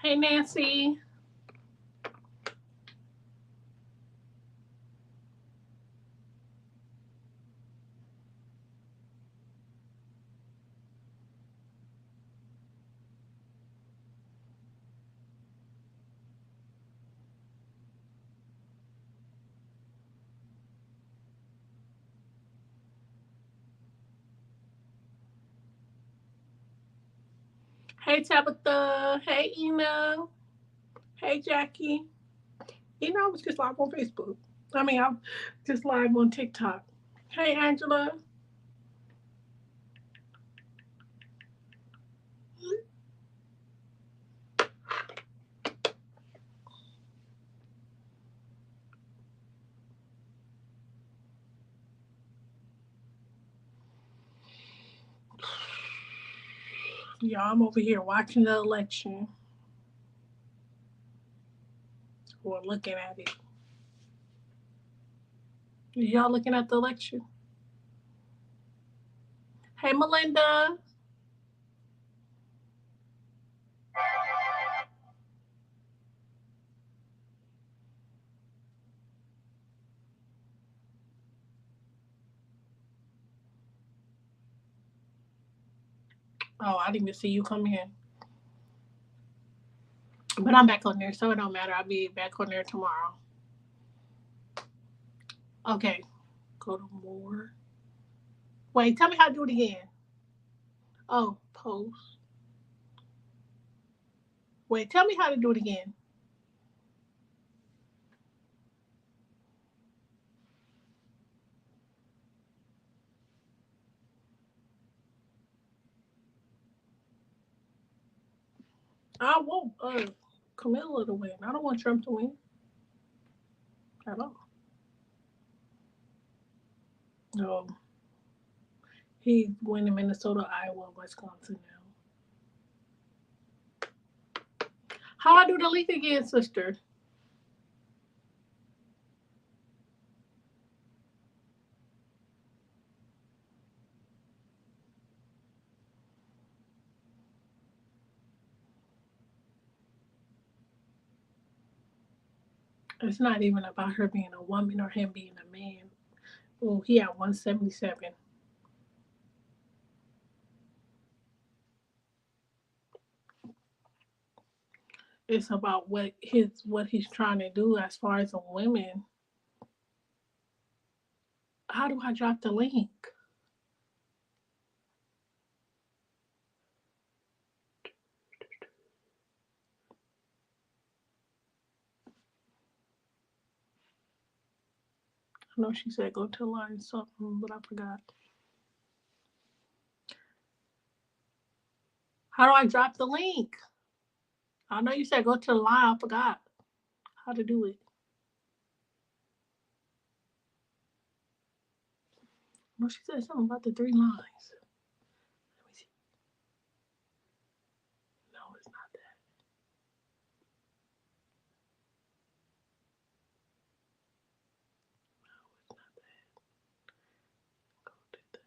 Hey, Nancy. Hey, Tabitha. Hey, Ina. Hey, Jackie. I was just live on Facebook. I'm just live on TikTok. Hey, Angela. Y'all, I'm over here watching the election or looking at it. Y'all looking at the election? Hey, Melinda. Oh, I didn't even see you come in. But I'm back on there, so it don't matter. I'll be back on there tomorrow. Okay. Go to more. Wait, tell me how to do it again. Oh, post. Wait, tell me how to do it again. I want Camilla to win. I don't want Trump to win at all. No, he's winning Minnesota, Iowa, Wisconsin now. How I do the link again, sister? It's not even about her being a woman or him being a man. Oh, he at 177. It's about what he's trying to do as far as the women. How do I drop the link? I know she said go to line something, but I forgot. How do I drop the link? I know you said go to the line. I forgot how to do it. No, she said something about the three lines. Let me see. No, it's not that. No, it's not that. Go to the.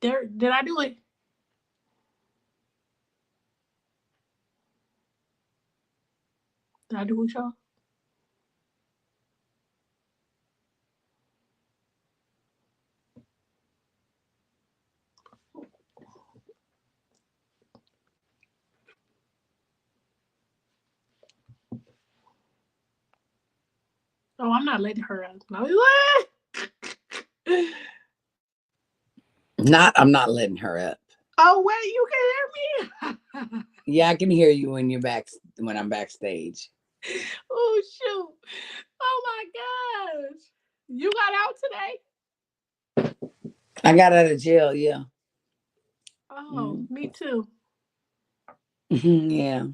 There, did I do it? Did I do it, y'all? Oh, I'm not letting her out. No. I'm not letting her up. Oh, wait, you can hear me? Yeah, I can hear you when I'm backstage. Oh, shoot. Oh, my gosh. You got out today? I got out of jail. Yeah. Oh, Mm-hmm. me too. Yeah.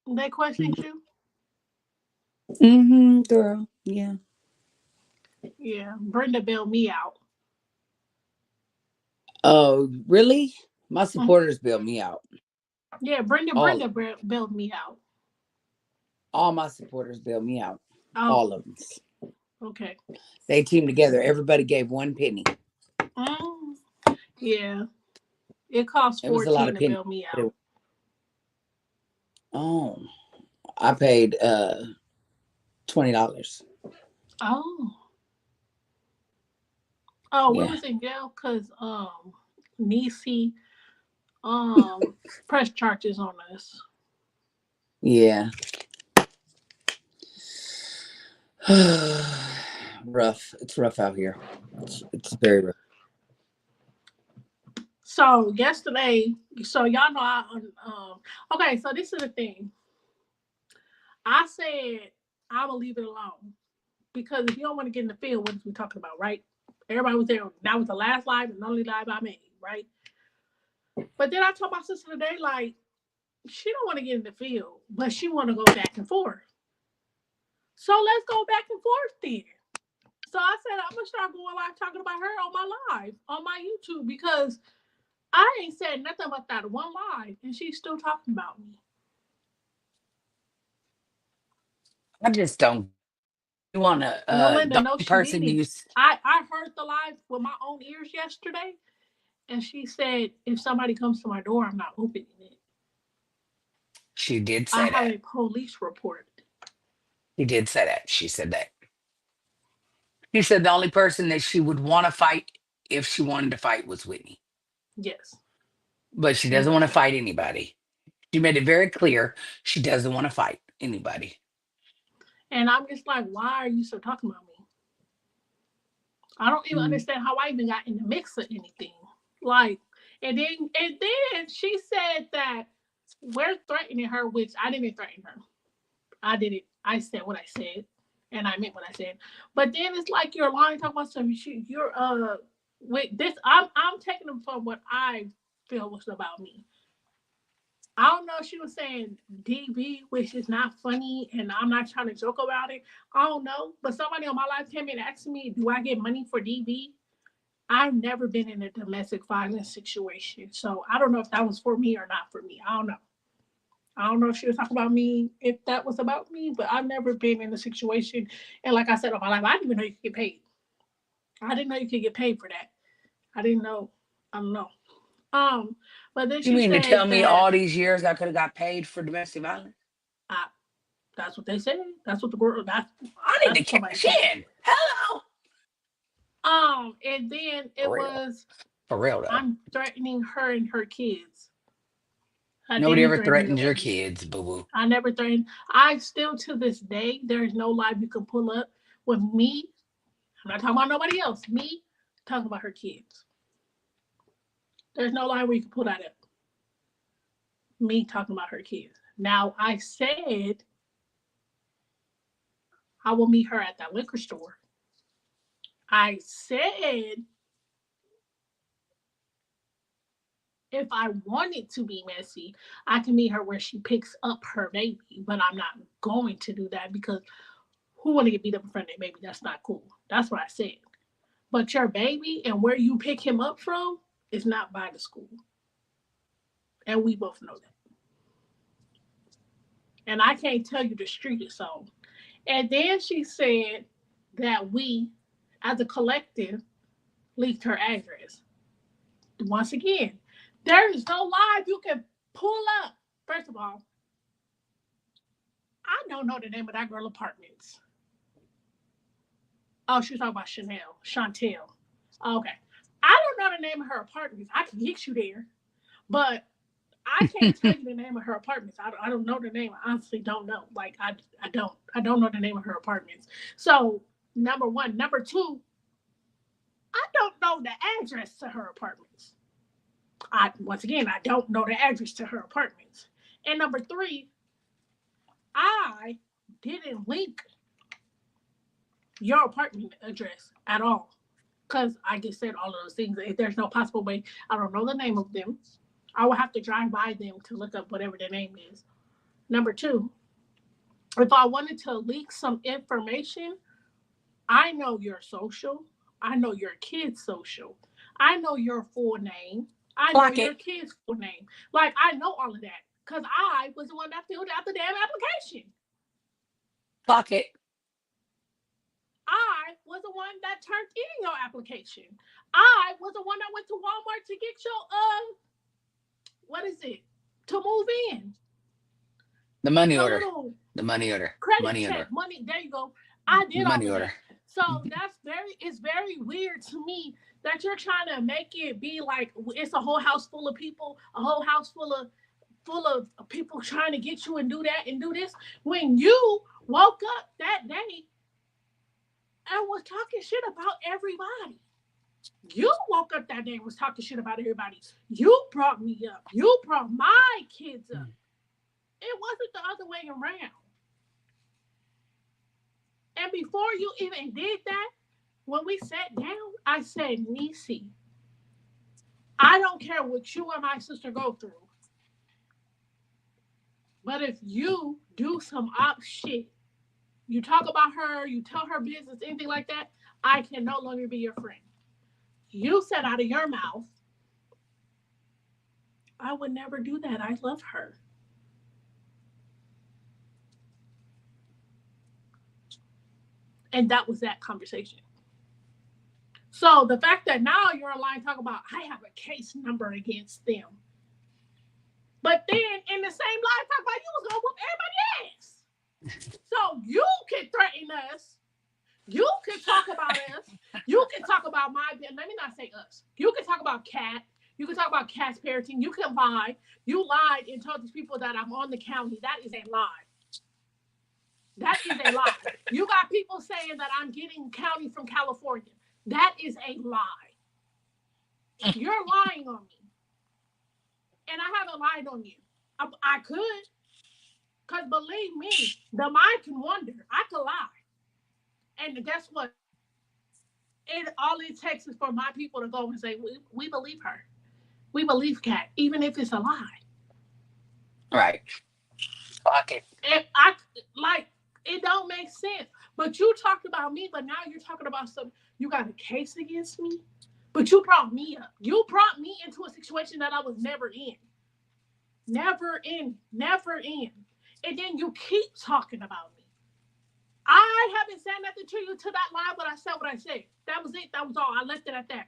They questioned you? Mm-hmm, girl. Yeah. Yeah. Brenda bailed me out. Oh, really? My Mhm. supporters bailed me out. Yeah, All bailed me out. all my supporters bailed me out. Oh, All of them. okay. They teamed together. Everybody gave one penny. Mm, yeah. It cost It was a lot 14 of to pennies. bail me But out. oh, I paid $20. Oh. Oh, we Yeah. was in jail because Niecy um pressed charges on us. Yeah. Rough. It's rough out here. It's very rough. So yesterday, so y'all know okay, so this is the thing. I said I will leave it alone because if you don't want to get in the field, what is we talking about, right? Everybody was there. That was the last live and only live I made, right? But then I told my sister today, like, she don't want to get in the field, but she want to go back and forth. So let's go back and forth then. So I said I'm gonna start going live talking about her on my live on my YouTube because I ain't said nothing about that one live, and she's still talking about me. I just don't. You want to, Well, Linda, the no, only she person didn't. you, I heard the live with my own ears yesterday, and she said if somebody comes to my door, I'm not opening it. she did I say have that. a police report. She did say that. She said that. She said the only person that she would want to fight if she wanted to fight was Whitney. Yes, But she and doesn't want to fight anybody. She made it very clear she doesn't want to fight anybody. I'm just like, why are you still talking about me? I don't even Mm. understand how I even got in the mix of anything. Like, and then she said that we're threatening her, which I didn't threaten her. I did it. I said what I said, and I meant what I said. But then it's like you're lying, talking about something. You're with this. I'm taking them from what I feel was about me. I don't know if she was saying DB, which is not funny, and I'm not trying to joke about it. I don't know. But somebody on my life came in and asked me, do I get money for DB? I've never been in a domestic violence situation. So I don't know if that was for me or not for me. I don't know. I don't know if she was talking about me, if that was about me, but I've never been in a situation. And like I said, all my life, I didn't even know you could get paid. I didn't know you could get paid for that. I didn't know. I don't know. Um, but then You she mean to tell said me that all these years I could have got paid for domestic violence? I, that's what they said. That's what the girl. I need That's to what somebody cash said. in. Hello. And then For it real. was For real though. I'm threatening her and her kids. I Nobody didn't ever threaten the threatens your baby. kids, boo boo. I never threatened. I still to this day, there is no lie you can pull up with me. I'm not talking about nobody else. Me talking about her kids. There's no lie where you can pull that up. Me talking about her kids. Now I said I will meet her at that liquor store. I said if I wanted to be messy, I can meet her where she picks up her baby, but I'm not going to do that because who want to get beat up in front of their baby? That's not cool. That's what I said. But your baby and where you pick him up from is not by the school. And we both know that. And I can't tell you the street it's on. And then she said that we, as a collective, leaked her address. Once again, there is no live you can pull up. First of all, I don't know the name of that girl apartments. Oh, she was talking about Chanel, Chantel. Okay. I don't know the name of her apartments. I can get you there, but I can't tell you the name of her apartments. I don't know the name. I honestly don't know. Like I don't know the name of her apartments. So number one, number two, I don't know the address to her apartments. I once again I don't know the address to her apartments. And number three, I didn't link your apartment address at all. Because I just said all of those things. If there's no possible way, I don't know the name of them. I will have to drive by them to look up whatever their name is. Number two, if I wanted to leak some information, I know your social. I know your kid's social. I know your full name. I know Clock your it. kid's full name. Like, I know all of that because I was the one that filled out the damn application. Clock it. I was the one that turned in your application. I was the one that went to Walmart to get your what is it? To move in. The money The order. little The money order. credit Money check order. money. There you go. I The did all money of order. that. So Mhm. that's very weird to me that you're trying to make it be like it's a whole house full of people, a whole house full of people trying to get you and do that and do this when you woke up that day and was talking shit about everybody. You woke up that day and was talking shit about everybody. You brought me up. You brought my kids up. It wasn't the other way around. And before you even did that, when we sat down, I said, Nisi, I don't care what you and my sister go through, but if you do some op shit, you talk about her, you tell her business, anything like that, I can no longer be your friend. You said out of your mouth, I would never do that. I love her. And that was that conversation. So the fact that now you're online talking about I have a case number against them, but then in the same line talk about you was gonna whoop everybody ass. So you can threaten us. You can talk about us. You can talk about my. Let me not say us. You can talk about Cat. You can talk about Cat's parenting. You can lie. You lied and told these people that I'm on the county. That is a lie. That is a lie. You got people saying that I'm getting county from California. That is a lie. You're lying on me. And I haven't lied on you. I could. Because believe me, the mind can wonder. I could lie. And guess what? All it takes is for my people to go and say, we believe her. We believe Cat, even if it's a lie. Right. Clock it. And I like it don't make sense. But you talked about me, but now you're talking about some you got a case against me. But you brought me up. You brought me into a situation that I was never in. Never in. Never in. And then you keep talking about me. I haven't said nothing to you to that line, but I said what I said. That was it. That was all. I left it at that.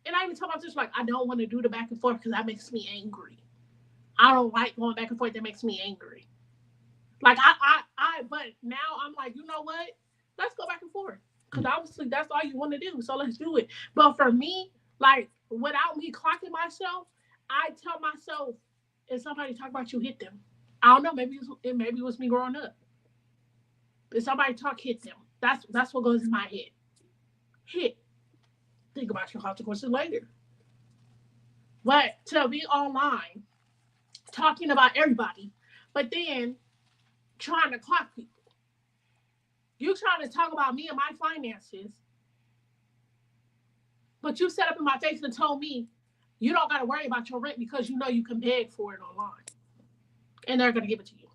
And I even told my sister, like, I don't want to do the back and forth because that makes me angry. I don't like going back and forth. That makes me angry. Like, but now I'm like, you know what? Let's go back and forth. Because obviously that's all you want to do. So let's do it. But for me, like, without me clocking myself, I tell myself, if somebody talk about you, hit them. I don't know. Maybe it was me growing up. If somebody talk, hit them. That's what goes in my head. Hit. Think about your consequences later. But to be online talking about everybody, but then trying to clock people. You trying to talk about me and my finances, but you set up in my face and told me you don't got to worry about your rent because you know you can beg for it online, and they're gonna give it to you.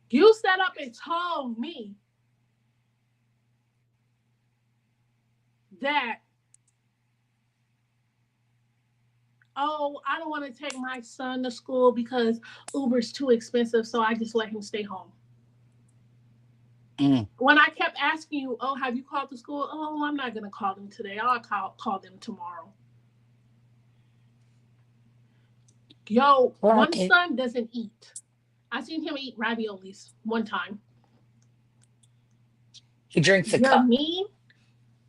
You set up and told me that, oh, I don't want to take my son to school because Uber's too expensive, so I just let him stay home. Mm. When I kept asking you, oh, have you called the school? Oh, I'm not going to call them today. I'll call them tomorrow. Yo, one Clock it. son doesn't eat. I seen him eat raviolis one time. He drinks a You're cup. mean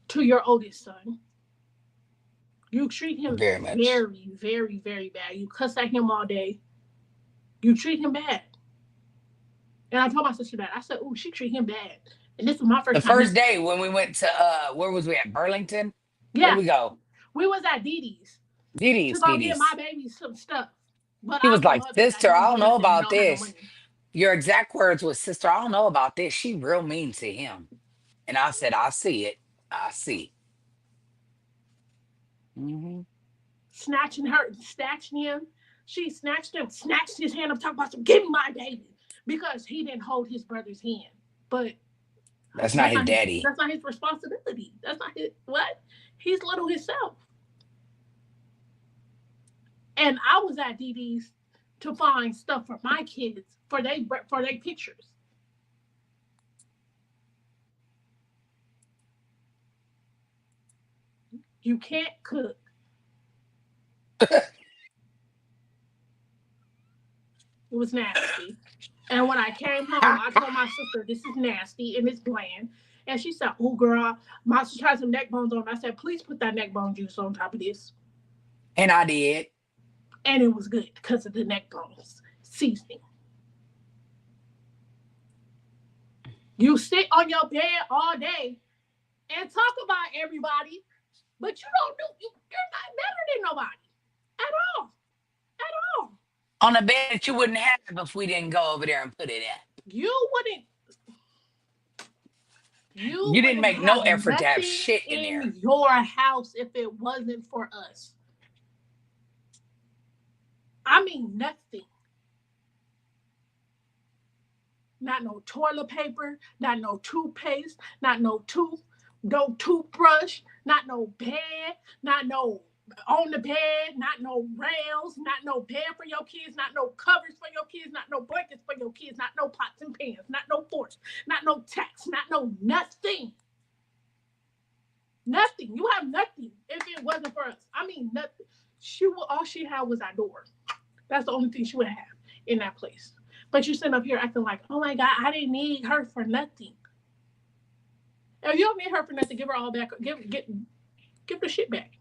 to your oldest son. You treat him Very much. very, very, very bad. You cuss at him all day. You treat him bad. And I told my sister that. I said, "Oh, she treat him bad." And this was my The first time first meeting. day when we went to where was we at? Burlington? Where did Yeah, we go? we was at Dee Dee's to Diddy's, go get my Diddy's. baby some stuff. But He I was told like, my husband that sister, don't I do don't know nothing. He about don't have no this. money. Your exact words was, sister, I don't know about this. She real mean to him. And I said, I see it. I see. Hmm. Snatching her, snatching him. She snatched him, snatched his hand up, talking about some, give me my baby. Because he didn't hold his brother's hand. But That's not that's his not his daddy. that's not his responsibility. That's not his what? He's little himself. And I was at Dee Dee's to find stuff for my kids for their pictures. You can't cook. It was nasty. And when I came home, I told my sister, "This is nasty and it's bland." And she said, "Oh, girl, my sister tried some neck bones on." I said, "Please put that neck bone juice on top of this." And I did. And it was good because of the neck bones seasoning. You sit on your bed all day and talk about everybody, but you don't do. You're not better than nobody at all. At all. On a bed that you wouldn't have if we didn't go over there and put it in. You wouldn't. You You didn't wouldn't make no have effort to have nothing shit in there. in your house if it wasn't for us. I mean, nothing. Not no toilet paper, not no toothpaste, not no toothbrush, not no bed, not no on the bed, not no rails, not no bed for your kids, not no covers for your kids, not no blankets for your kids, not no pots and pans, not no forks, not no tacks, not no nothing. Nothing. You have nothing if it wasn't for us. I mean, nothing. All she had was our door. That's the only thing she would have in that place. But you're sitting up here acting like, oh my God, I didn't need her for nothing. If you don't need her for nothing, give her all back. Give the shit back.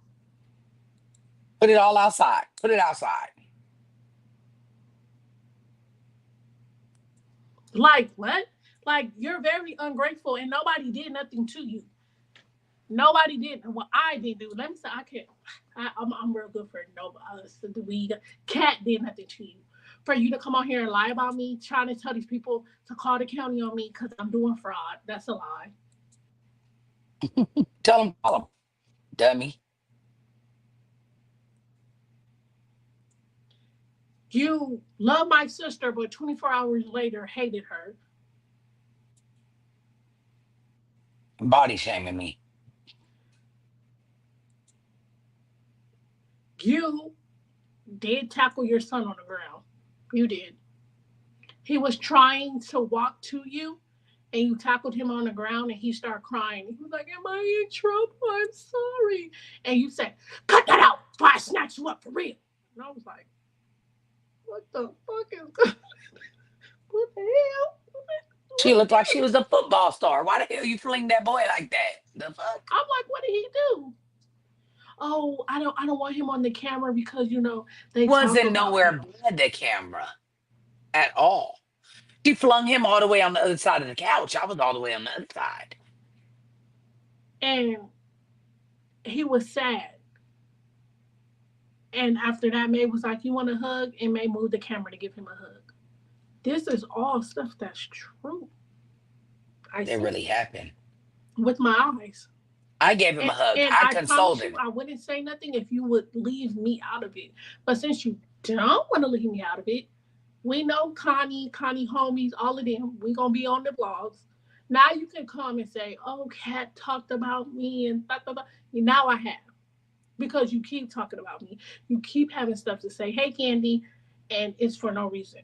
Put it all outside. Put it outside. Like what? Like you're very ungrateful and nobody did nothing to you. Nobody did what I did do. Let me say I can't. I'm real good for nobody. We cat did nothing to you. For you to come on here and lie about me, trying to tell these people to call the county on me because I'm doing fraud. That's a lie. Tell him, call him. Dummy. You love my sister, but 24 hours later hated her. Body shaming me. You did tackle your son on the ground. You did. He was trying to walk to you, and you tackled him on the ground, and he started crying. He was like, "Am I in trouble? I'm sorry." And you said, "Cut that out, before I snatch you up for real." And I was like, "What the fuck is going? What the hell? She What looked like he she do?" was a football star. Why the hell you fling that boy like that? The fuck? I'm like, "What did he do?" "Oh, I don't want him on the camera because they talk Wasn't about nowhere him." by the camera at all. She flung him all the way on the other side of the couch. I was all the way on the other side. And he was sad. And after that, May was like, "You want a hug?" And May moved the camera to give him a hug. This is all stuff that's true. I It see really happened. with my eyes. I gave him And, a hug. and I I consoled promise you, him. I wouldn't say nothing if you would leave me out of it. But since you don't want to leave me out of it, we know Connie homies, all of them, we going to be on the vlogs. Now you can come and say, "Oh, Kat talked about me and blah, blah, blah." Now I have. Because you keep talking about me. You keep having stuff to say, "Hey, Candy," and it's for no reason.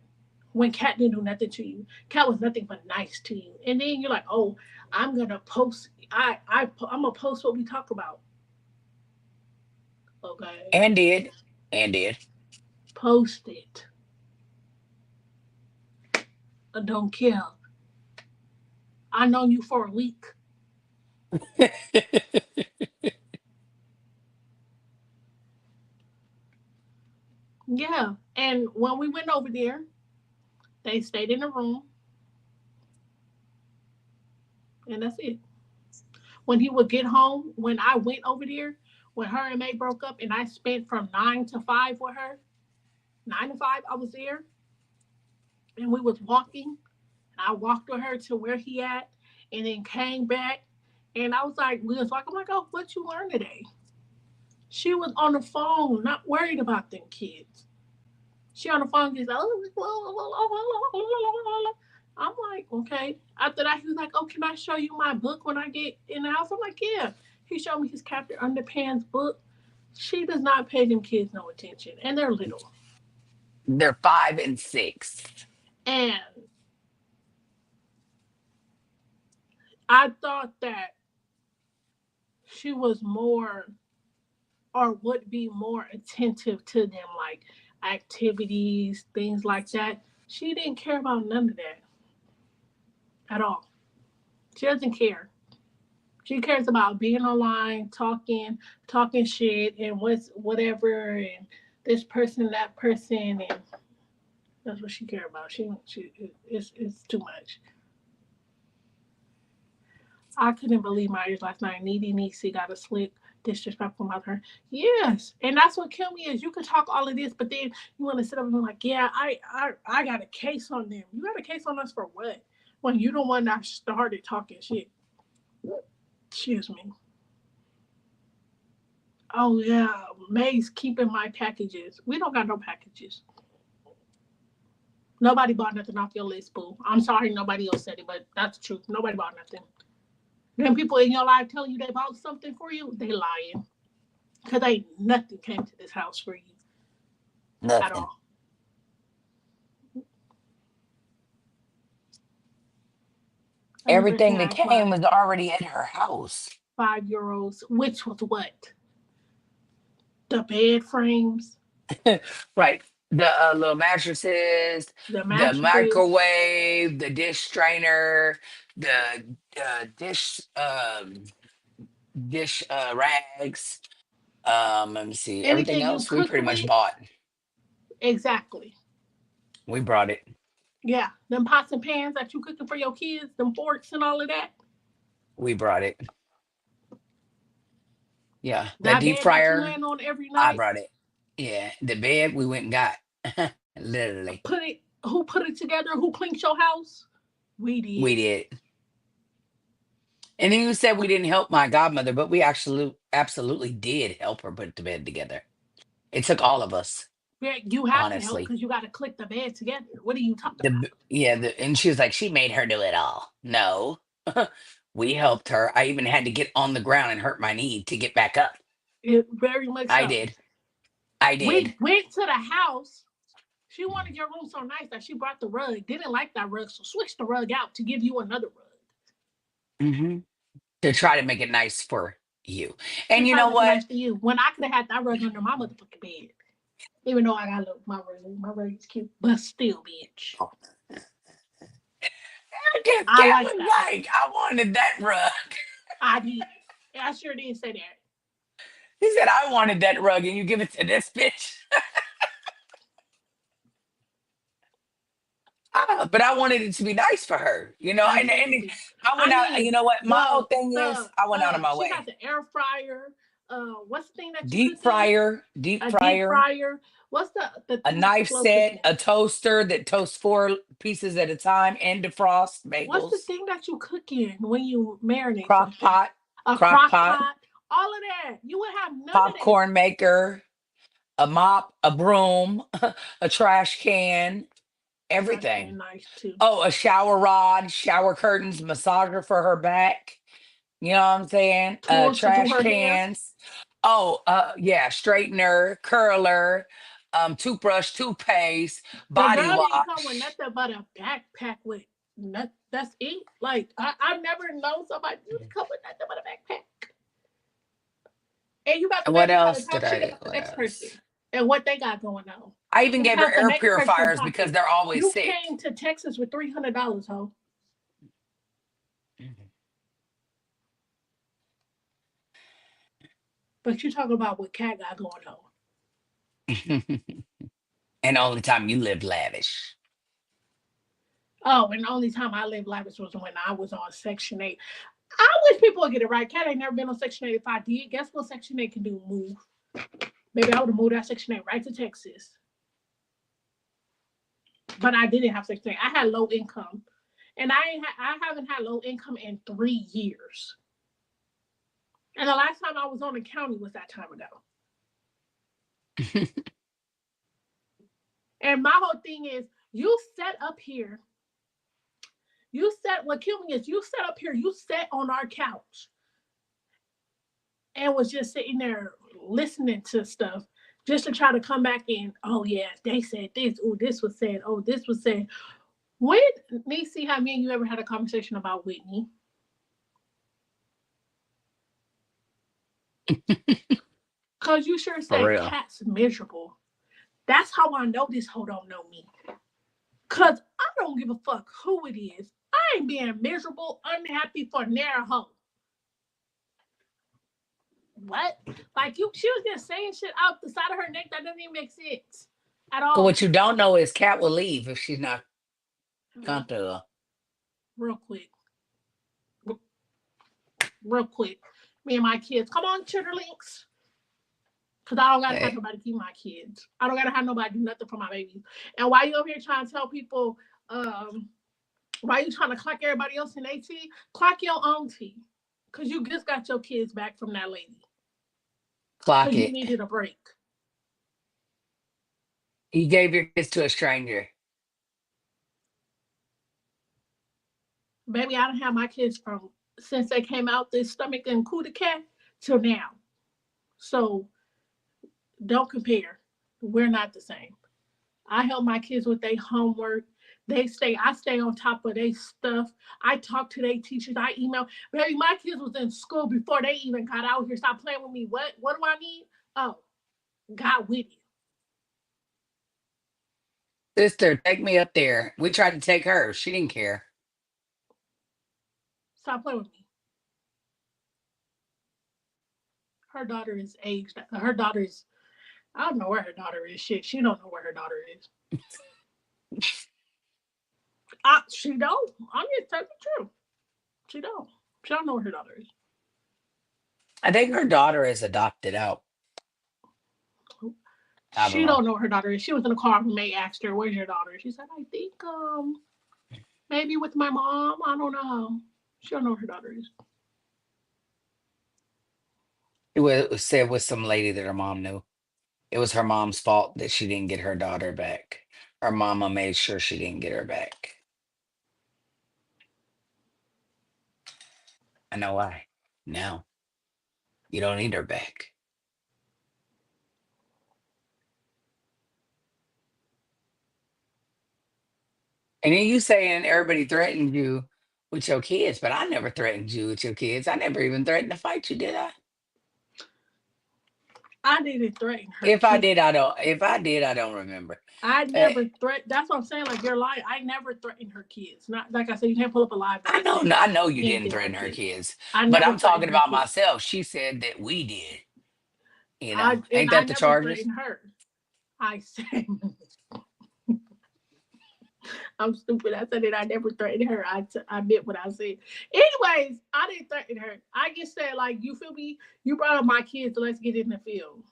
When Kat didn't do nothing to you, Kat was nothing but nice to you, and then you're like, "Oh, I'm gonna post. I'm gonna post what we talk about." Okay, And did. And did. post it. I don't care. I know you for a week. Yeah. And when we went over there, they stayed in the room, and that's it. When he would get home, when I went over there, when her and May broke up, and I spent from 9 to 5 with her, 9 to 5, I was there, and we was walking. I walked with her to where he at, and then came back, and I was like, we was walking. I'm like, oh, what you learned today? She was on the phone, not worried about them kids. She on the phone, just I'm like, okay. After that, he was like, oh, can I show you my book when I get in the house? I'm like, yeah. He showed me his Captain Underpants book. She does not pay them kids no attention, and they're little. They're 5 and 6. And I thought that she was more or would be more attentive to them, like activities, things like that. She didn't care about none of that at all. She doesn't care. She cares about being online, talking shit, and what's whatever, and this person, that person, and that's what she care about. It's too much. I couldn't believe my ears last night. Needy Niecy got a slick, disrespectful mouth her. Yes, and that's what killed me is you could talk all of this, but then you want to sit up and be like, yeah, I got a case on them. You got a case on us for what? When you the one that started talking shit. Excuse me. Oh yeah, May's keeping my packages. We don't got no packages. Nobody bought nothing off your list, boo. I'm sorry nobody else said it, but that's the truth. Nobody bought nothing. Then people in your life telling you they bought something for you, they lying. Because ain't nothing came to this house for you at Nothing. all. I never Everything that had came was already at her house. €5, which was what? The bed frames, Right. The little mattresses, the the mattresses, microwave, the dish strainer, the dish rags. Let me see. Everything anything you else we cook pretty much with. bought. Exactly. We brought it. Yeah, them pots and pans that you cooking for your kids, them forks and all of that. We brought it. Yeah. That That deep bed that you fryer, laying on every I night. brought it. Yeah. The bed we went and got. Literally. Put it. Who put it together? Who cleaned your house? We We did. did. And then you said we didn't help my godmother, but we actually absolutely did help her put the bed together. It took all of us, Yeah, you have to help honestly. because you got to click the bed together. What are you talking about? Yeah, and she was like, she made her do it all. No, we helped her. I even had to get on the ground and hurt my knee to get back up. It very much I so. did. I did. We went to the house. She wanted your room so nice that she brought the rug. Didn't like that rug, so switched the rug out to give you another rug. Hmm. To try to make it nice for you. To And you try to know make it what? nice for you. When I could have had that rug under my motherfucking bed. Even though I got look my rug. My rug is cute. But still, bitch. I like Kevin, that rug. like, I wanted that rug. I did. I sure did say that. He said, I wanted that rug, and you give it to this bitch. But I wanted it to be nice for her, and Exactly. I went I out. You mean, know what? My whole thing is, the I went out of my she got way. the air fryer. What's the thing that you Deep cook in? fryer, deep A deep fryer, fryer. What's the a thing that you knife slow cook set, in? a toaster that toasts 4 pieces at a time, and defrost What's the bagels, thing that you cook in when you marinate crock something? pot, A crock crock pot, pot. All of that. You would have none of that. popcorn maker, a mop, a broom, a trash can, Trash can everything. nice too. Oh, a shower rod, shower curtains, massager for her back. You know what I'm saying? Tools to do Trash her hair. cans. Oh, yeah, straightener, curler, toothbrush, toothpaste, The body girl didn't come with wash. nothing but a backpack with that's it. Like I've never known somebody to come with nothing but a backpack. And you got to What maybe try to else talk did shit I? about the What next person else? and what they got going on. I even You gave her have to air make a person purifiers because pocket. they're always You sick. came to Texas with $300, ho. But you talking about what Cat got going on. And the only time you lived lavish. Oh, and the only time I lived lavish was when I was on Section 8. I wish people would get it right. Cat ain't never been on Section 8. If I did, guess what Section 8 can do? Move. Maybe I would have moved that Section 8 right to Texas. But I didn't have Section 8. I had low income. And I haven't had low income in 3 years. And the last time I was on the county was that time ago. And my whole thing is you set up here. You set what killed me is you set up here, you sat on our couch and was just sitting there listening to stuff just to try to come back in. Oh yeah, they said this. Oh, this was said. Oh, this was said. When Nisi, have me and you ever had a conversation about Whitney? Cause you sure For said real. cat's miserable. That's how I know this hoe don't know me. Cause I don't give a fuck who it is. I ain't being miserable, unhappy for near hoe. What? Like she was just saying shit out the side of her neck that doesn't even make sense at But all. what you don't know is Cat will leave if she's not Uh, comfortable. real quick, real quick. Me and my kids, come on, chitterlinks. Cause I don't gotta have Eh, nobody keep my kids. I don't gotta have nobody do nothing for my babies. And why you over here trying to tell people, um, why you trying to clock everybody else in AT? Clock your own T. Cause you just got your kids back from that lady. Clock Cause you it. needed a break. You gave your kids to a stranger. Baby, I don't have my kids from since they came out this stomach and cootie cat till now. So don't compare. We're not the same. I help my kids with their homework. I stay on top of their stuff. I talk to their teachers. I email. Baby, my kids was in school before they even got out here. Stop playing with me. What do I need? Oh, God with you. Sister, take me up there. We tried to take her. She didn't care. Stop playing with me. Her daughter is aged. Her daughter is, I don't know where her daughter is. Shit, she don't know where her daughter is. She don't. I'm just telling the truth. She don't. She don't know where her daughter is. I think her daughter is adopted out. I don't She know. don't know where her daughter is. She was in a car. May asked her, "Where's your daughter?" She said, "I think maybe with my mom. I don't know." She don't know where her daughter is. It was said with some lady that her mom knew. It was her mom's fault that she didn't get her daughter back. Her mama made sure she didn't get her back. I know why. Now you don't need her back. And then you saying everybody threatened you with your kids, but I never threatened you with your kids. I never even threatened to fight you, did I? I didn't threaten her If I kids. did, I don't. If I did, I don't remember. I Uh, never threat. That's what I'm saying. Like you're lying. I never threatened her kids. Not like I said. You can't pull up a lie that I I know, said I know you didn't anything to her threaten her kids. kids, I but never I'm threatened talking her about kids. myself. She said that we did. Ain't I that the never charges? threatened her. I said I'm stupid. I said it. I never threatened her. I meant what I said. Anyways, I didn't threaten her. I just said like you feel me. You brought up my kids, so let's get in the field.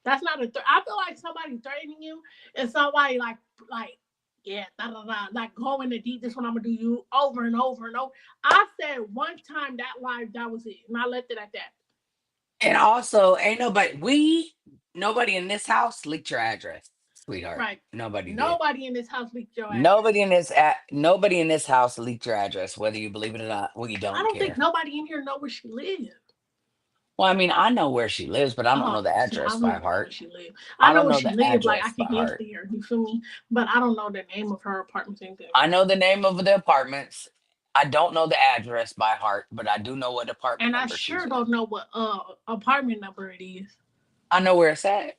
That's not a threat. I feel like somebody threatening you and somebody like yeah, da da da, like going to deep. This one I'm gonna do you over and over and over. I said one time that live, that was it, and I left it at that. And also, ain't nobody in this house leaked your address, sweetheart. Right. Nobody did. Nobody in this house leaked your address. Nobody in this house leaked your address, whether you believe it or not. We I don't don't think care. nobody in here know where she lives. Well, I mean, I know where she lives, but I don't know Oh, the see, I address don't by even know where heart. she lives. I I know don't where know she the lives. Like I address can by get heart. there. You feel me? But I don't know the name of her apartment anything. I know the name of the apartments. I don't know the address by heart, but I do know what apartment And I number she's sure in. don't know what apartment number it is. I know where it's at.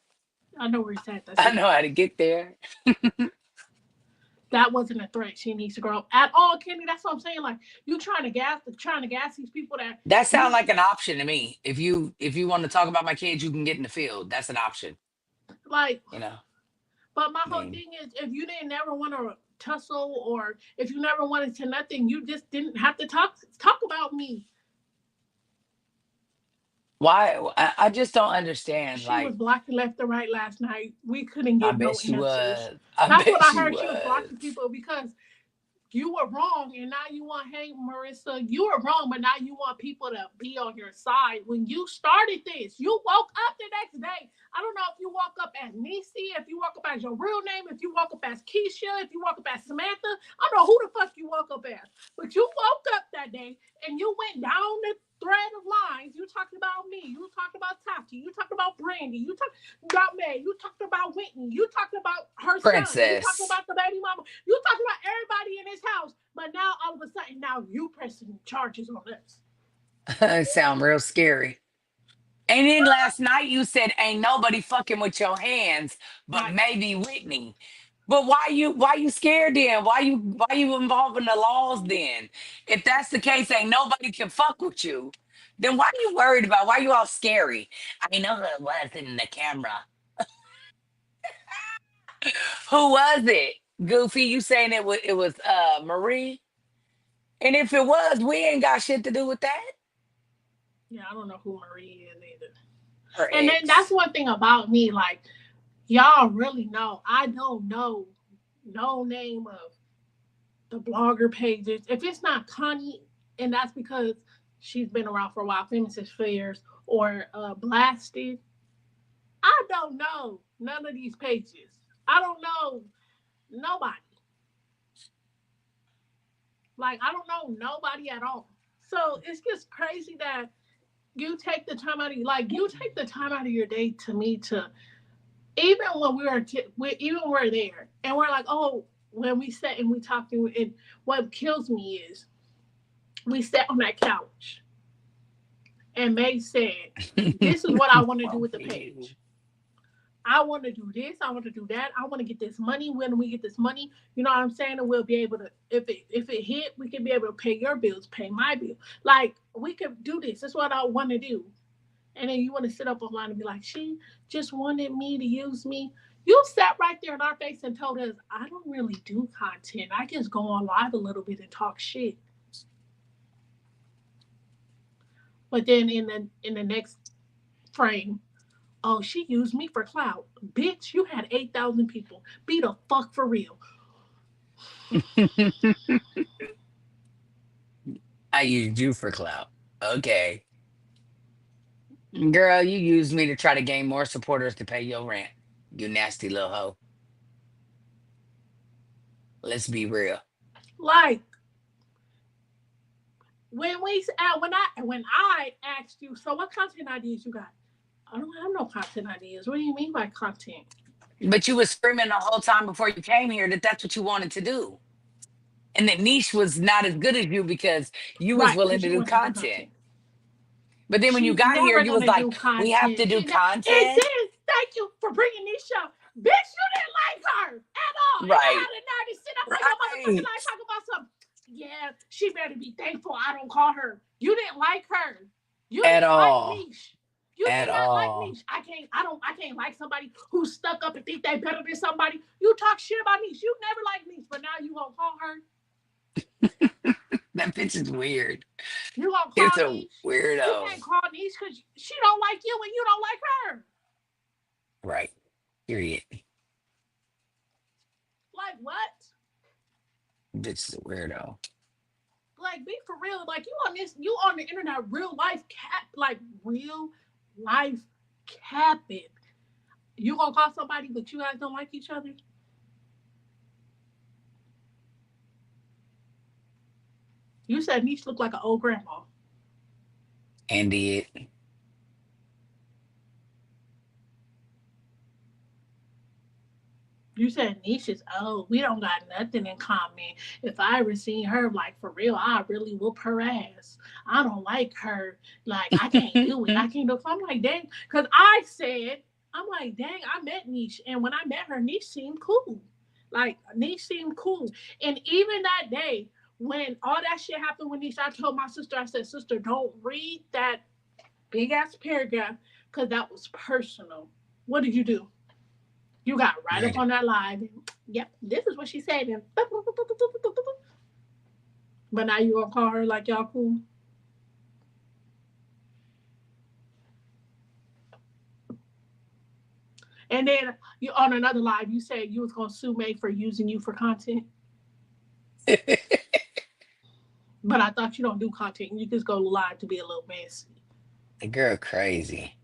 I know where it's at. That's I it. know how to get there. That wasn't a threat. She needs to grow up at all, Kenny. That's what I'm saying. Like you trying to gas these people that That sounds you like an option to me. If you want to talk about my kids, you can get in the field. That's an option, like. you know. But my I whole mean, thing is, if you didn't ever want to tussle, or if you never wanted to nothing, you just didn't have to talk about me. why? I just don't understand. She was Like, blocking left and right last night. We couldn't I get bet no she answers. was. I That's what bet I she heard. She was was. blocking people because you were wrong, and now you want, hey Marissa, you were wrong, but now you want people to be on your side. When you started this, you woke up the next day. I don't know if you woke up as Nisi, if you woke up as your real name, if you woke up as Keisha, if you woke up as Samantha. I don't know who the fuck you woke up as, but you woke up that day and you went down the thread of lines. You talked about me, you talked about Tati, you talked about Brandy, you talked about May, you talked about Whitney, you talked about her son, you talked Princess. about the baby mama, you talked about everybody in this house. But now all of a sudden, now you pressing charges on us. It sound real scary. And then last night you said ain't nobody fucking with your hands, but Right. maybe Whitney. But why you scared then? Why you involving the laws then? If that's the case, ain't nobody can fuck with you. Then why you worried about? Why you all scary? I know who it was in the camera. Who was it? Goofy, you saying it was Marie? And if it was, we ain't got shit to do with that. Yeah, I don't know who Marie is either. Her And then that's ex. one thing about me. Like, y'all really know, I don't know no name of the blogger pages. If it's not Connie, and that's because she's been around for a while, famous as Fairs, or Blasted, I don't know none of these pages. I don't know nobody. Like, I don't know nobody at all. So it's just crazy that you take the time out of you take the time out of your day to me to, even when even when we're there and we're like, oh, when we sat and we talked, and what kills me is we sat on that couch and May said, this is what I want to do Well, with the for you. page. I want to do this. I want to do that. I want to get this money. When we get this money, you know what I'm saying? And we'll be able to, if it hit, we can be able to pay your bills, pay my bill. Like, we could do this. That's what I want to do. And then you want to sit up online and be like, she just wanted me to use me. You sat right there in our face and told us, I don't really do content. I just go on live a little bit and talk shit. But then in the next frame, oh, she used me for clout. Bitch, you had 8,000 people. Be the fuck for real. I used you for clout. Okay. Girl, you used me to try to gain more supporters to pay your rent. You nasty little hoe. Let's be real. Like, when I asked you, so what content ideas you got? I don't have no content ideas. What do you mean by content? But you was screaming the whole time before you came here that that's what you wanted to do. And that niche was not as good as you because you was Right, willing because to you do want to do content. content. But then when you She's got here, never you was gonna do like, we have content. to do And content. then thank you for bringing this show. Bitch, you didn't like her at all. And I Right. had the nerve to sit up on your motherfucking Right. live talk about something. Yeah, she better be thankful I don't call her. You didn't like her. You At didn't like all. Niche. You At did not like all. Niche. I can't like somebody who's stuck up and think they better than somebody. You talk shit about Niche. You never liked Niche, but now you gonna call her. That bitch is weird. You gonna It's call a Niche. You weirdo. can't call Niche because she don't like you and you don't like her. Right. Period. Like what? Bitch is a weirdo. Like, be for real. Like, you on the internet, real life like real life capping. You gonna call somebody, but you guys don't like each other? You said Niche looked like an old grandma. And did. You said Niche is old. We don't got nothing in common. If I ever seen her, like for real, I really whoop her ass. I don't like her. Like, I can't do it. I can't do it. I'm like, dang. Because I'm like, dang, I met Niche. And when I met her, Niche seemed cool. Like, Niche seemed cool. And even that day, when all that shit happened with Niche, I told my sister, I said, sister, don't read that big ass paragraph because that was personal. What did you do? You got right up Right. on that live. And, yep, this is what she said. And, but now you gonna call her like y'all cool. And then you on another live, you said you was gonna sue May for using you for content. But I thought you don't do content. You just go live to be a little messy. The girl crazy.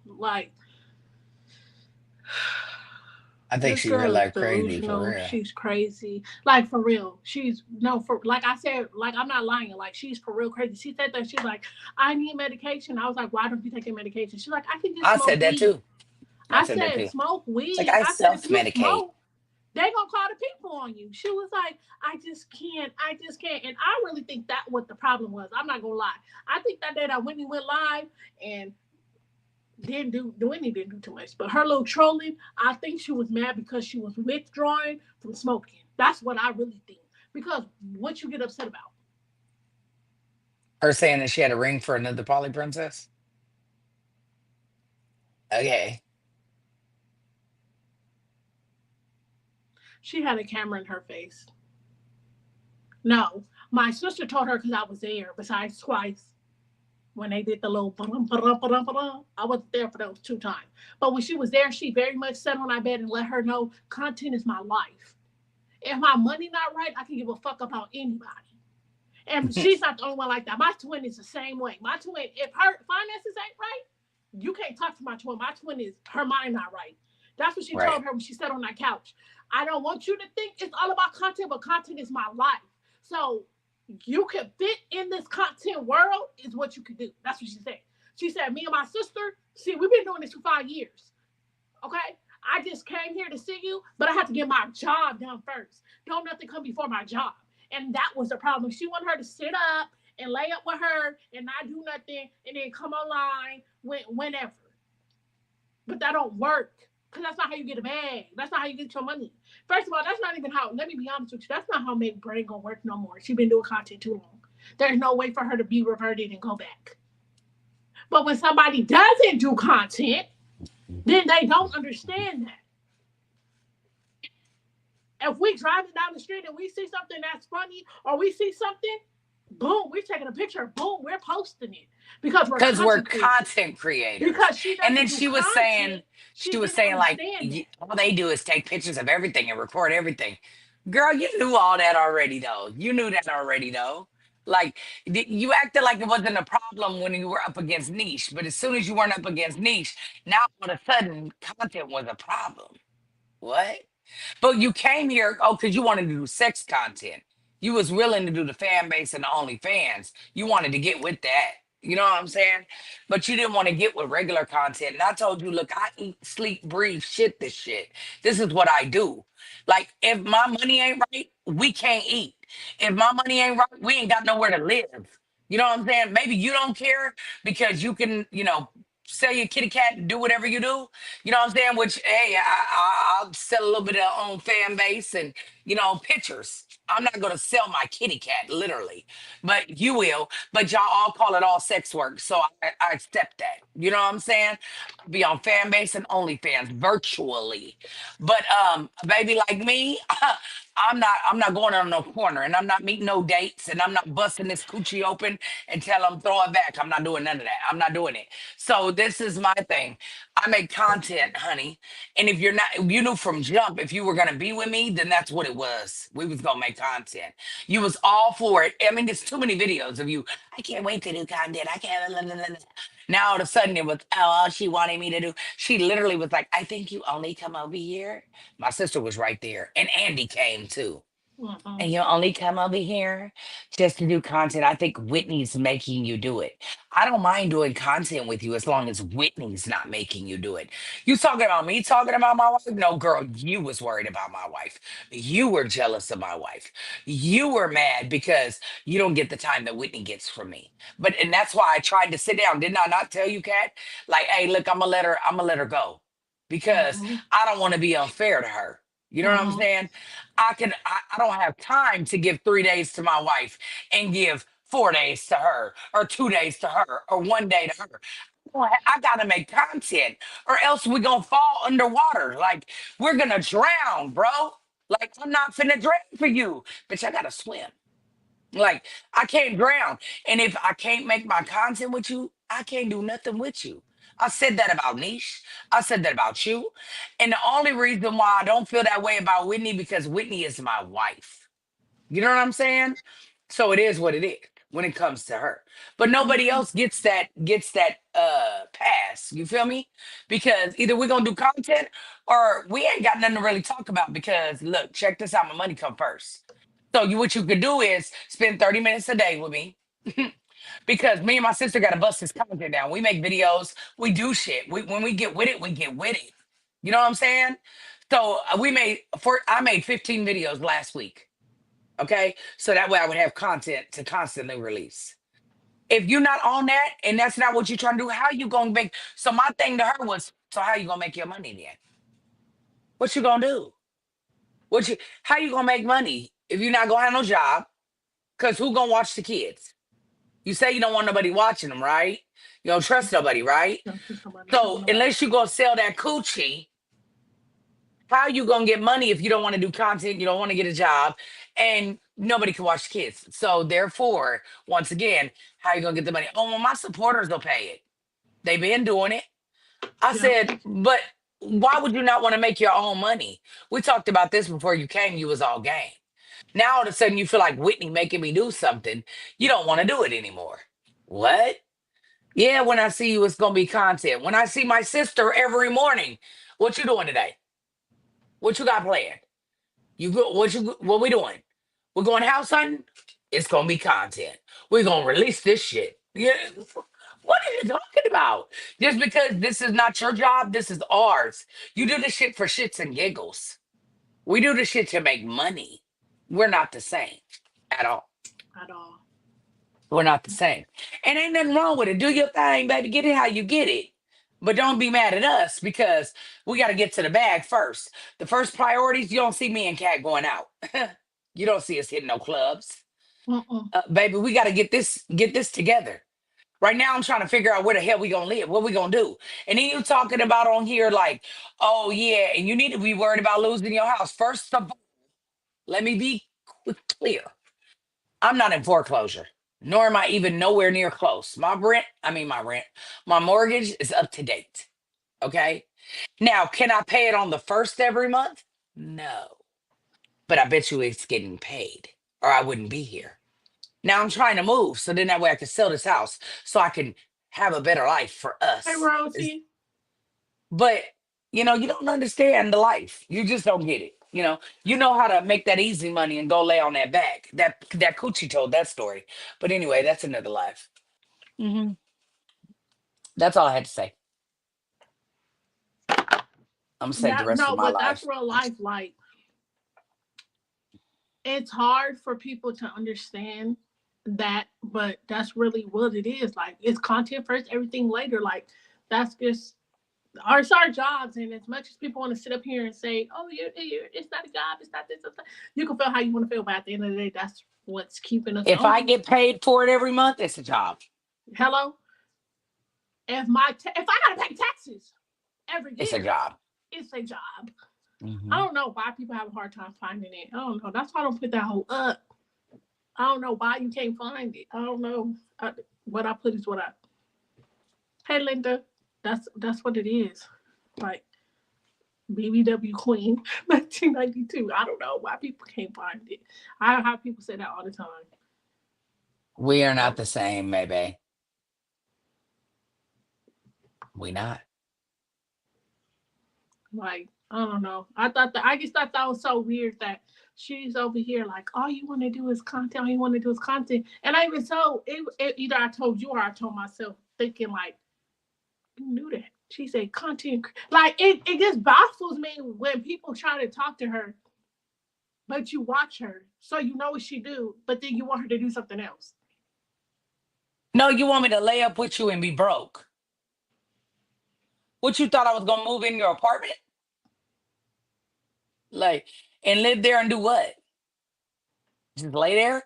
Like I think this she real girl is life crazy for delusional. real. She's crazy. Like for real. She's no for like I said, like I'm not lying. Like she's for real crazy. She said that she's like, I need medication. I was like, why don't you take your medication? She's like, I can just I smoke said that weed. too. I I said that said, too. smoke It's like weed. I I said, if self you medicate. smoke, they gonna call the people on you. She was like, I just can't. I just can't. And I really think that what the problem was. I'm not gonna lie. I think that day that Whitney went live and didn't do Whitney didn't do too much, but her little trolling, I think she was mad because she was withdrawing from smoking. That's what I really think. Because what you get upset about? Her saying that she had a ring for another Polly princess. Okay. She had a camera in her face. No, my sister told her because I was there. Besides twice, when they did the little I wasn't there for those two times. But when she was there, she very much sat on our bed and let her know content is my life. If my money not right, I can give a fuck about anybody. And she's not the only one like that. My twin is the same way. My twin, if her finances ain't right, you can't talk to my twin. My twin is her mind not right. That's what she Right. told her when she sat on that couch. I don't want you to think it's all about content, but content is my life. So you can fit in this content world is what you can do. That's what she said. She said, me and my sister, see, we've been doing this for 5 years. Okay? I just came here to see you, but I have to get my job done first. Don't nothing come before my job. And that was the problem. She wanted her to sit up and lay up with her and not do nothing and then come online whenever. But that don't work. Because that's not how you get a bag. That's not how you get your money. First of all, that's not even how, let me be honest with you, that's not how Meg Brain gonna work no more. She's been doing content too long. There's no way for her to be reverted and go back. But when somebody doesn't do content, then they don't understand that. If we driving down the street and we see something that's funny or we see something, boom, we're taking a picture, boom, we're posting it because we're Because we're content creators. content creators. Because she And doesn't then do saying, content, she she was didn't saying like, understand that. all they do is take pictures of everything and record everything. Girl, you knew all that already, though. You knew that already, though. Like, you acted like it wasn't a problem when you were up against niche, but as soon as you weren't up against niche, now all of a sudden content was a problem. What? But you came here, oh, because you wanted to do sex content. You was willing to do the fan base and the OnlyFans. You wanted to get with that. You know what I'm saying? But you didn't want to get with regular content. And I told you, look, I eat, sleep, breathe, shit this shit. This is what I do. Like, if my money ain't right, we can't eat. If my money ain't right, we ain't got nowhere to live. You know what I'm saying? Maybe you don't care because you can, sell your kitty cat and do whatever you do. You know what I'm saying? Which, hey, I'll sell a little bit of own fan base and, pictures. I'm not going to sell my kitty cat, literally, but you will. But y'all all call it all sex work. So I accept that. You know what I'm saying? I'll be on fan base and OnlyFans virtually. But a baby like me, I'm not going on no corner and I'm not meeting no dates and I'm not busting this coochie open and tell them throw it back. I'm not doing none of that. I'm not doing it. So this is my thing. I make content, honey. And if you knew from jump, if you were gonna be with me, then that's what it was. We was gonna make content. You was all for it. I mean, there's too many videos of you. I can't wait to do content. I can't. Blah, blah, blah, blah." Now all of a sudden it was, oh, all she wanted me to do. She literally was like, I think you only come over here. My sister was right there. And Andy came too. Mm-mm. And you only come over here just to do content. I think Whitney's making you do it. I don't mind doing content with you as long as Whitney's not making you do it. You talking about me talking about my wife? No, girl, you was worried about my wife. You were jealous of my wife. You were mad because you don't get the time that Whitney gets from me. And that's why I tried to sit down. Didn't I not tell you, Kat? Like, hey, look, I'm gonna let her go because Mm-hmm. I don't want to be unfair to her. You know what I'm Mm-hmm. saying? I don't have time to give 3 days to my wife and give 4 days to her or 2 days to her or one day to her. I gotta make content, or else we gonna fall underwater. Like we're gonna drown, bro. Like I'm not finna drown for you, bitch. I gotta swim. Like I can't drown, and if I can't make my content with you, I can't do nothing with you. I said that about Niche. I said that about you, and the only reason why I don't feel that way about Whitney because Whitney is my wife. You know what I'm saying? So it is what it is when it comes to her. But nobody Mhm. else gets that pass. You feel me? Because either we're gonna do content or we ain't got nothing to really talk about because look, check this out, my money come first. So you what you could do is spend 30 minutes a day with me. Because me and my sister gotta bust this content down. We make videos, we do shit. When we get with it, we get with it. You know what I'm saying? So I made 15 videos last week. Okay. So that way I would have content to constantly release. If you're not on that and that's not what you're trying to do, how you gonna make so my thing to her was, so how you gonna make your money then? What you gonna do? How you gonna make money if you're not gonna have no job? Cause who gonna watch the kids? You say you don't want nobody watching them, right? You don't trust nobody, right? Don't trust nobody. Don't So want nobody. unless you gonna sell that coochie, how you gonna get money if you don't want to do content, you don't want to get a job, and nobody can watch the kids? So therefore, once again, how you gonna get the money? Oh, well, my supporters will pay it. They've been doing it. I Yep. said, but why would you not want to make your own money? We talked about this before you came. You was all game. Now all of a sudden you feel like Whitney making me do something. You don't want to do it anymore. What? Yeah, when I see you, it's gonna be content. When I see my sister every morning, what you doing today? What you got planned? What we doing? We're going house hunting? It's gonna be content. We're gonna release this shit. Yeah. What are you talking about? Just because this is not your job, this is ours. You do this shit for shits and giggles. We do this shit to make money. We're not the same at all. At all. We're not the same. And ain't nothing wrong with it. Do your thing, baby. Get it how you get it. But don't be mad at us because we got to get to the bag first. The first priorities, you don't see me and Kat going out. You don't see us hitting no clubs. Mm-mm. Baby, we got to get this together. Right now, I'm trying to figure out where the hell we gonna live, what we gonna do. And then you talking about on here like, oh yeah, and you need to be worried about losing your house. First of all, let me be clear. I'm not in foreclosure, nor am I even nowhere near close. My mortgage is up to date. Okay. Now, can I pay it on the first every month? No. But I bet you it's getting paid, or I wouldn't be here. Now I'm trying to move. So then that way I can sell this house so I can have a better life for Hey, us. Rosie. But you don't understand the life. You just don't get it. You know how to make that easy money and go lay on that back. That coochie told that story. But anyway, that's another life. Hmm. That's all I had to say. I'm gonna save the That rest for no, my but that's life. real life. Like it's hard for people to understand that, but that's really what it is. Like it's content first, everything later. Like that's just it's our jobs. And as much as people want to sit up here and say, "Oh, it's not a job, it's not this," it's not, you can feel how you want to feel. But at the end of the day, that's what's keeping us If I going. get paid for it every month, it's a job. Hello, if I gotta pay taxes every It's a year, job. it's a job. I Hmm. don't know why people have a hard time finding it. I don't know. That's why I don't put that whole up. I don't know why you can't find it. I don't know. What I put is what I. Hey, Linda, that's what it is. Like BBW Queen, 1992. I don't know why people can't find it. I have people say that all the time. We are not Like, the same, maybe. We not. like I don't know. I just thought that was so weird that she's over here like all you want to do is content. All you want to do is content. And I even told either I told you or I told myself, thinking like you knew that. She said content. Like it just baffles me when people try to talk to her, but you watch her, so you know what she do, but then you want her to do something else. No, you want me to lay up with you and be broke? What you thought I was gonna move in your apartment, like, and live there and do what? Just lay there?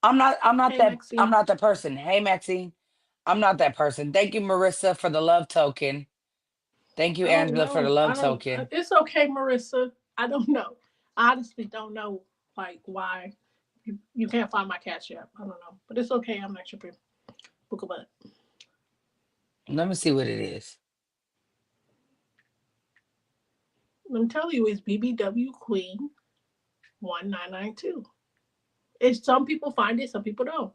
I'm not. I'm not Hey that. I'm Maxine. not the person. Hey, Maxine. I'm not that person. Thank you, Marissa, for the love token. Thank you, I don't Angela, for the know. I love don't. token. It's okay, Marissa. I don't know. I honestly don't know, like, why you can't find my cash app. I don't know, but it's okay. I'm not tripping. Book a butt. Let me see what it is. I'm telling you, it's BBW Queen 1992. It's some people find it, some people don't.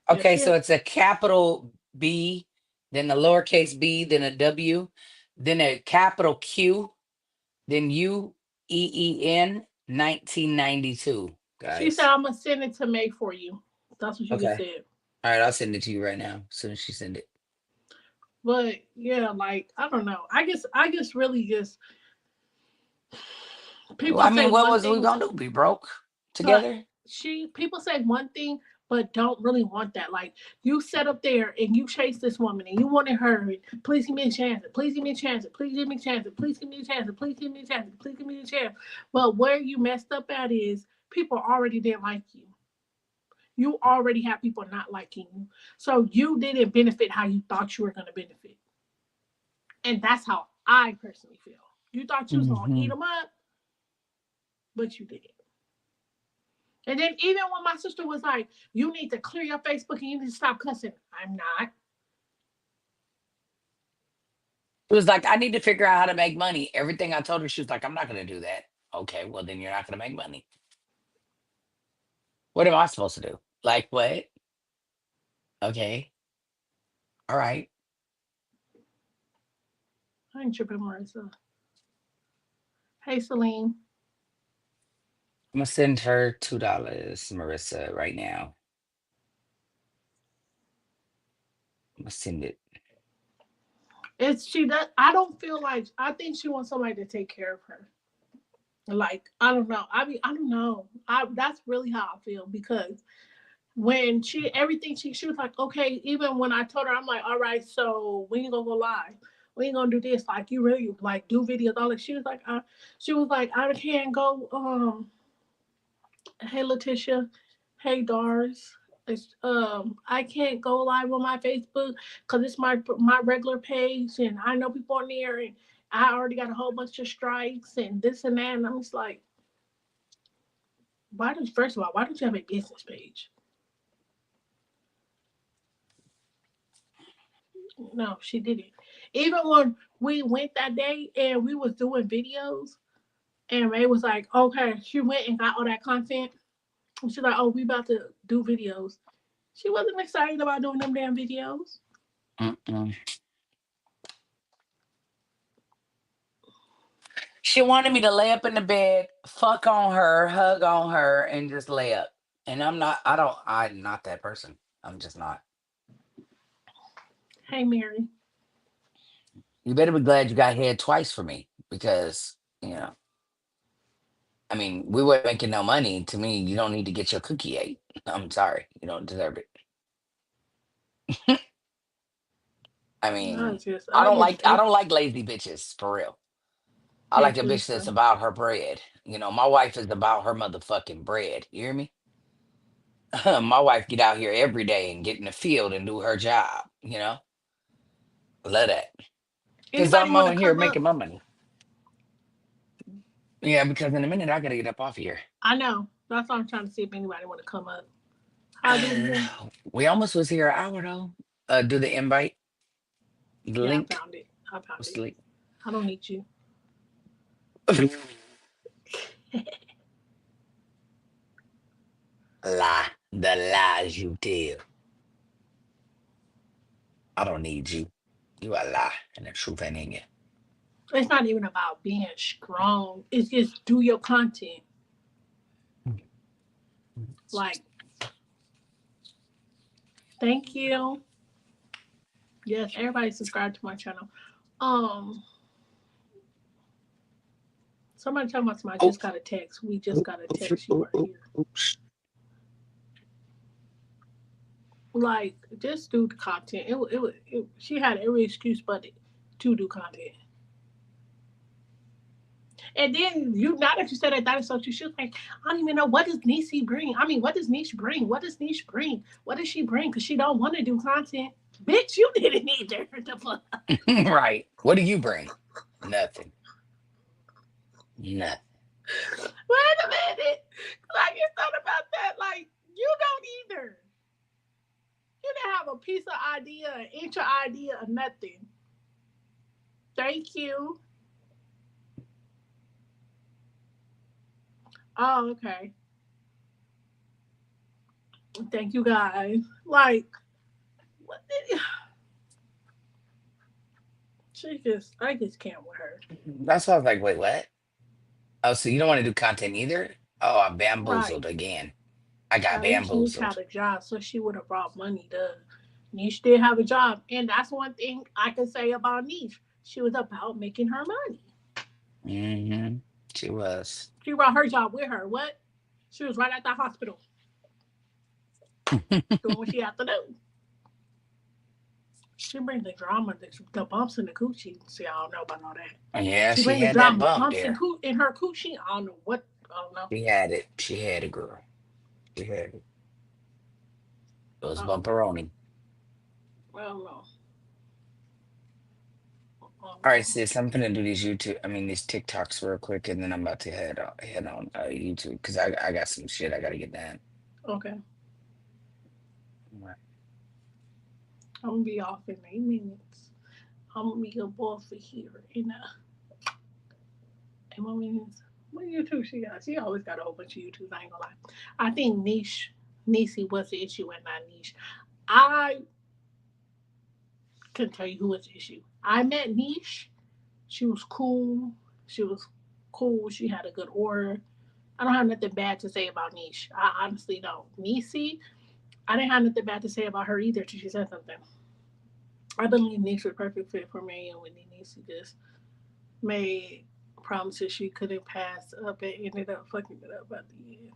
Yes, Okay, so yes. it's a capital B, then a lowercase b, then a W, then a capital Q, then UEEN 1992, She said, guys. "I'm gonna send it to May for you." That's what she just Okay. said. All right, I'll send it to you right now as soon as she send it. But yeah, like I don't know. I guess really just Well, people I mean, say what one was we thing, gonna do? Be broke but together? people say one thing, but don't really want that. Like you sat up there and you chased this woman and you wanted her. And, please give me a chance. Please give me a chance. Please give me a chance. Please give me a chance. Please give me a chance. Please give me a chance. But where you messed up at is people already didn't like you. You already have people not liking you. So you didn't benefit how you thought you were going to benefit. And that's how I personally feel. You thought you was going to eat Hmm. them up, but you didn't. And then even when my sister was like, you need to clear your Facebook and you need to stop cussing. I'm not. It was like, I need to figure out how to make money. Everything I told her, she was like, I'm not gonna do that. Okay, well then you're not gonna make money. What am I supposed to do? Like what? Okay, all right. I ain't tripping, Marissa. Hey, Celine. I'm gonna send her $2, Marissa, right now. I'm gonna send it. It's she does. I don't feel like I think she wants somebody to take care of her. Like I don't know. I mean I don't know. I That's really how I feel because when she was like okay. Even when I told her I'm like all right, so when you gonna go live? When you gonna do this? Like you really like do videos? All that. She was like I can't go. Hey Letitia, hey Dars. I can't go live on my Facebook because it's my regular page, and I know people on there, and I already got a whole bunch of strikes and this and that. And I'm just like, first of all, why don't you have a business page? No, she didn't. Even when we went that day and we was doing videos, and Ray was like, okay, she went and got all that content. And she's like, oh, we about to do videos. She wasn't excited about doing them damn videos. Mm-mm. She wanted me to lay up in the bed, fuck on her, hug on her, and just lay up. And I'm not. I don't. I'm not that person. I'm just not. Hey, Mary. You better be glad you got head twice for me because I mean, we weren't making no money. To me, you don't need to get your cookie ate. I'm sorry, you don't deserve it. I I mean, just, I I don't just, like I don't like lazy bitches for real. I hey, like a bitch that's Teresa. about her bread. My wife is about her motherfucking bread. You hear me? My wife get out here every day and get in the field and do her job. Love that because Anybody I'm want to on here come making up? my money. Yeah, because in a minute I gotta get up off here. I know. That's why I'm trying to see if anybody want to come up. How do it again? We almost was here an hour though. Do the invite, the Yeah, I link. found it. I found What's it. the link? I don't need you. Lie. The lies you tell. I don't need you. You a lie, and the truth ain't in you. It's not even about being strong. It's just do your content. Like, thank you. Yes, everybody subscribe to my channel. Um, Somebody tell me somebody Oh, just got a text. We just oh, got a oh, text. You oh, are oh, here. oh. Like, just do the content. She had every excuse but to do content. And then you, now that you said that is so true, she was like, I don't even know what does Niecy bring. I mean, what does Niche bring? What does Niche bring? What does she bring? Because she don't want to do content. Bitch, you didn't either. The fuck? Right. What do you bring? Nothing. Nothing. Wait a minute. Like, you thought about that. Like, you don't either. You didn't have a piece of idea, an inch of idea, or nothing. Thank you. Oh, okay. Thank you guys. Like, what did she just, I just can't with her. That's why I was like, wait, what? Oh, so you don't want to do content either? Oh, I'm Right. bamboozled again. I got At least Niche bamboozled. had a job, so she would have brought money to. Niche did have a job, and that's one thing I can say about Niche. She was about making her money. Hmm. She was. She brought her job with her. What? She was right at the hospital doing what she had to do. She brings the drama, the bumps in the coochie. See, I don't know about all that. Yeah, She she brings the had that drama, bump bumps there. in her coochie. I don't know what. I don't know. She had it. She had it, girl. She had it. It was Oh, bumperoni. I don't know. I don't All right, know. sis, I'm gonna do these YouTube, I mean these TikToks real quick, and then I'm about to head on YouTube because I got some shit I gotta get done. Okay, Right. I'm gonna be off in 8 minutes. I'm gonna be up off of here in my minutes. What YouTube she got? She always got a whole bunch of YouTubes. I ain't gonna lie. I think Niecy was the issue and not Niche. I couldn't tell you who was the issue. I met Niche. She was cool. She was cool. She had a good aura. I don't have nothing bad to say about Niche. I honestly don't. Niecy, I didn't have nothing bad to say about her either till she said something. I believe Niche was a perfect fit for me, and Whitney Niecy just made promises she couldn't pass up and ended up fucking it up at the end.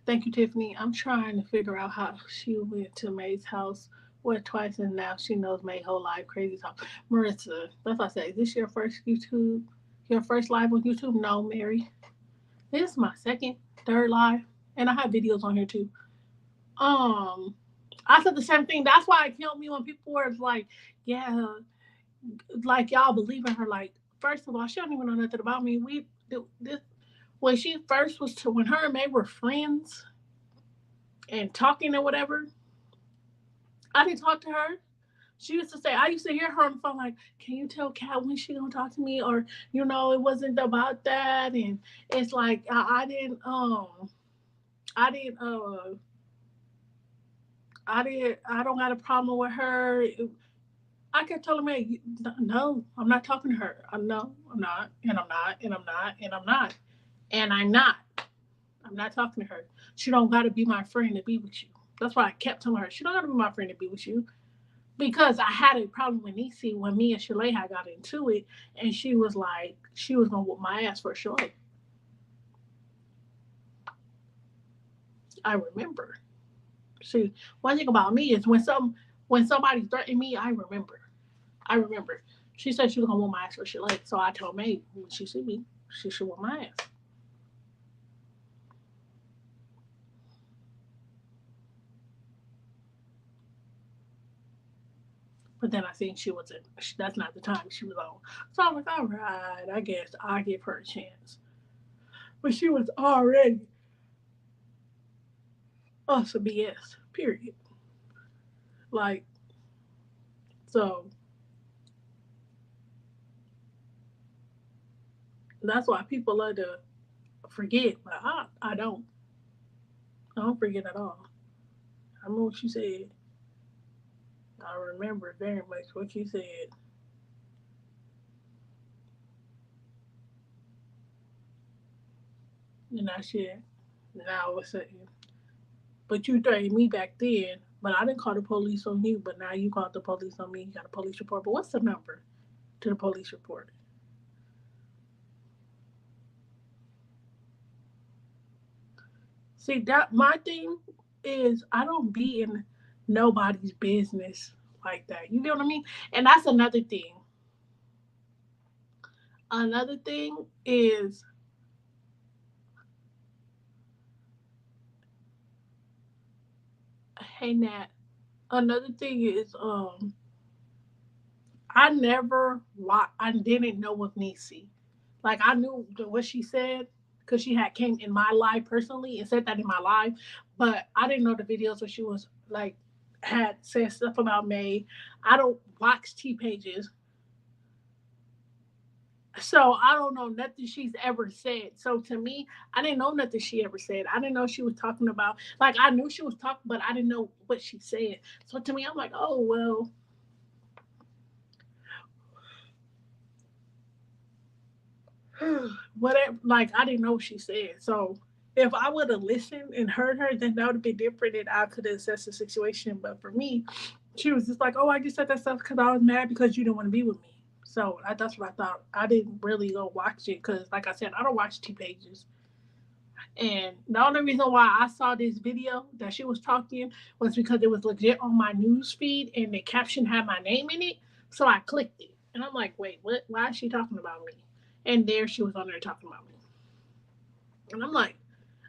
Thank you, Tiffany. I'm trying to figure out how she went to May's house what twice and now she knows May whole life. Crazy talk. Marissa, that's what I say. Is this your first YouTube? Your first live on YouTube? No, Mary. This is my second, third live. And I have videos on here too. Um I said the same thing. That's why it killed me when people were like, yeah, like y'all believe in her. Like, first of all, she don't even know nothing about me. We do this when she first was to when her and May were friends and talking or whatever. I didn't talk to her. She used to say, I used to hear her on the phone like, "Can you tell Kat when she gonna talk to me?" Or it wasn't about that. And it's like I didn't I don't got a problem with her. I kept telling her, no, I'm not talking to her. No, I'm not, and I'm not, and I'm not, and I'm not, and I'm not. I'm not talking to her. She don't got to be my friend to be with you. That's why I kept telling her she don't got to be my friend to be with you because I had a problem with Nisi when me and Shaleha got into it, and she was like she was gonna whoop my ass for sure. I remember. See, one thing about me is when somebody threatened me, I remember. I remember. She said she was gonna whoop my ass for Shaleha, so I told May when she see me, she should whoop my ass. But then I seen she wasn't. That's not the time she was on. So I'm like, all right, I guess I give her a chance. But she was already some BS. Period. Like so. That's why people love to forget, but I don't. I don't forget at all. I remember what you said. I remember very much what you said. And I said, now it's saying, but you threatened me back then. But I didn't call the police on you. But now you called the police on me. You got a police report. But what's the number to the police report? See that my thing is I don't be in nobody's business like that. You know what I mean? And that's another thing. Another thing is, hey Nat. Another thing is, I never I didn't know of Niecy. Like I knew what she said because she had came in my live personally and said that in my live, but I didn't know the videos where she was like had said stuff about May. I don't watch T pages, so I don't know nothing she's ever said. So to me, I didn't know nothing she ever said. I didn't know she was talking about like I knew she was talking, but I didn't know what she said. So to me, I'm like, oh well, whatever. Like I didn't know what she said. So if I would have listened and heard her, then that would have been different, and I could have assessed the situation. But for me, she was just like, "Oh, I just said that stuff because I was mad because you didn't want to be with me." So that's what I thought. I didn't really go watch it because, like I said, I don't watch T pages. And the only reason why I saw this video that she was talking was because it was legit on my news feed and the caption had my name in it. So I clicked it. And I'm like, wait, what? Why is she talking about me? And there she was on there talking about me. And I'm like,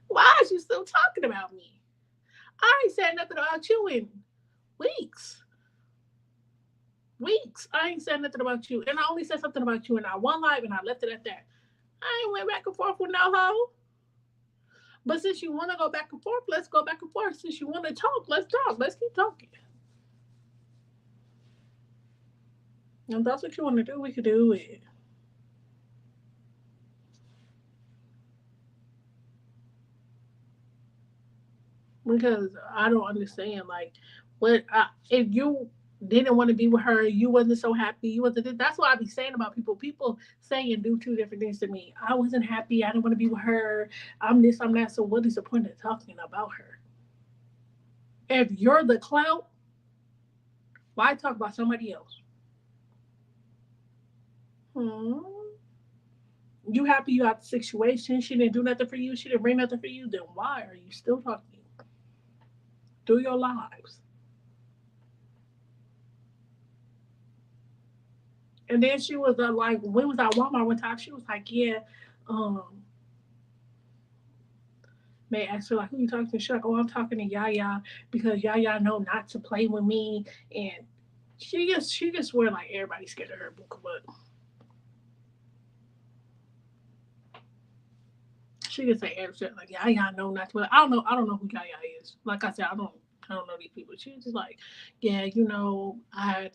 why is you still talking about me? I ain't said nothing about you in weeks. Weeks. I ain't said nothing about you. And I only said something about you in our one live and I left it at that. I ain't went back and forth with no hoe. But since you want to go back and forth, let's go back and forth. Since you want to talk, let's talk. Let's keep talking. And if that's what you want to do, we could do it. Because I don't understand, like, if you didn't want to be with her, you wasn't so happy, you wasn't. That's what I be saying about people. People say and do two different things to me. I wasn't happy. I didn't want to be with her. I'm this. I'm that. So what is the point of talking about her? If you're the clout, why talk about somebody else? Hmm. You happy you out the situation? She didn't do nothing for you. She didn't bring nothing for you. Then why are you still talking through your lives? And then she was like, when we was at Walmart one time, she was like, yeah, um, May asked her like, who you talking to? She's like, oh, I'm talking to Yaya because Yaya know not to play with me, and she just swear like everybody's scared of her, but she just say everything like Yaya know not to play. I don't know who Yaya is. Like I said, I don't know these people. She was just like, yeah, I had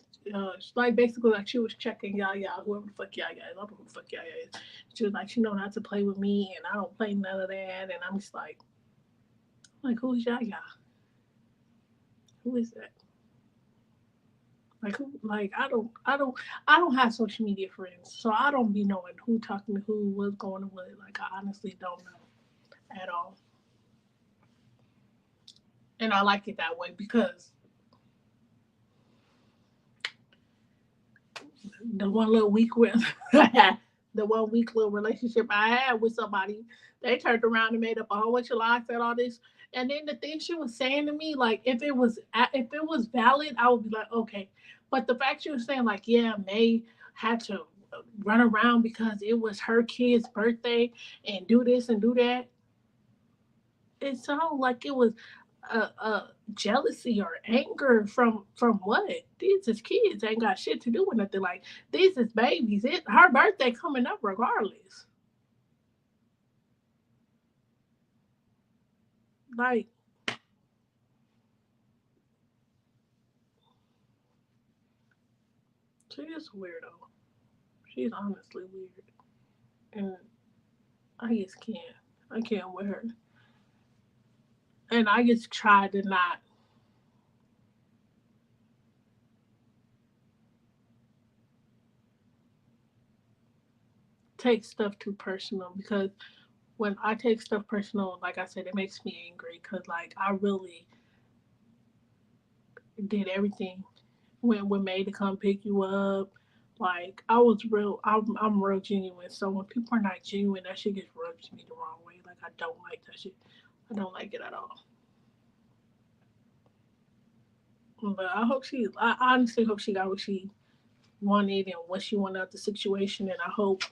like basically like she was checking Yaya, whoever the fuck Yaya is. I don't know who the fuck Yaya is. She was like, she know not to play with me, and I don't play none of that. And I'm just like who's Yaya? Who is that? Like who? Like I don't have social media friends, so I don't be knowing who talking to who, what's going on with. Like I honestly don't know at all, and I like it that way because the one little week with the 1 week little relationship I had with somebody, they turned around and made up a whole bunch of lies, said all this, and then the thing she was saying to me, like if it was valid, I would be like okay, but the fact she was saying like yeah, May had to run around because it was her kid's birthday and do this and do that, it sounded like it was jealousy or anger from what? These is kids, ain't got shit to do with nothing. Like these is babies. Her birthday coming up regardless. Like she is a weirdo. She's honestly weird, and I just can't. I can't with her, and I just try to not take stuff too personal because when I take stuff personal, like I said, it makes me angry because like I really did everything when May to come pick you up. Like I was real, I'm real genuine. So when people are not genuine, that shit gets rubbed to me the wrong way. Like I don't like that shit. I don't like it at all. But I honestly hope she got what she wanted and what she wanted out the situation, and I hope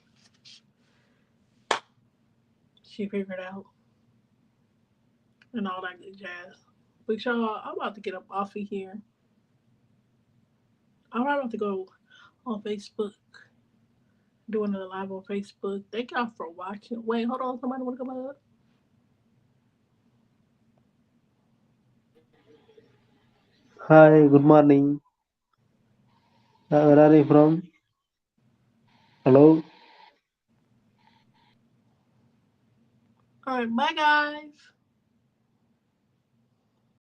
she figured out and all that good jazz. But y'all, I'm about to get up off of here. I'm about to go on Facebook, doing a live on Facebook. Thank y'all for watching. Wait, hold on. Somebody want to come up? Hi, good morning. Where are you from? Hello. All right, bye guys.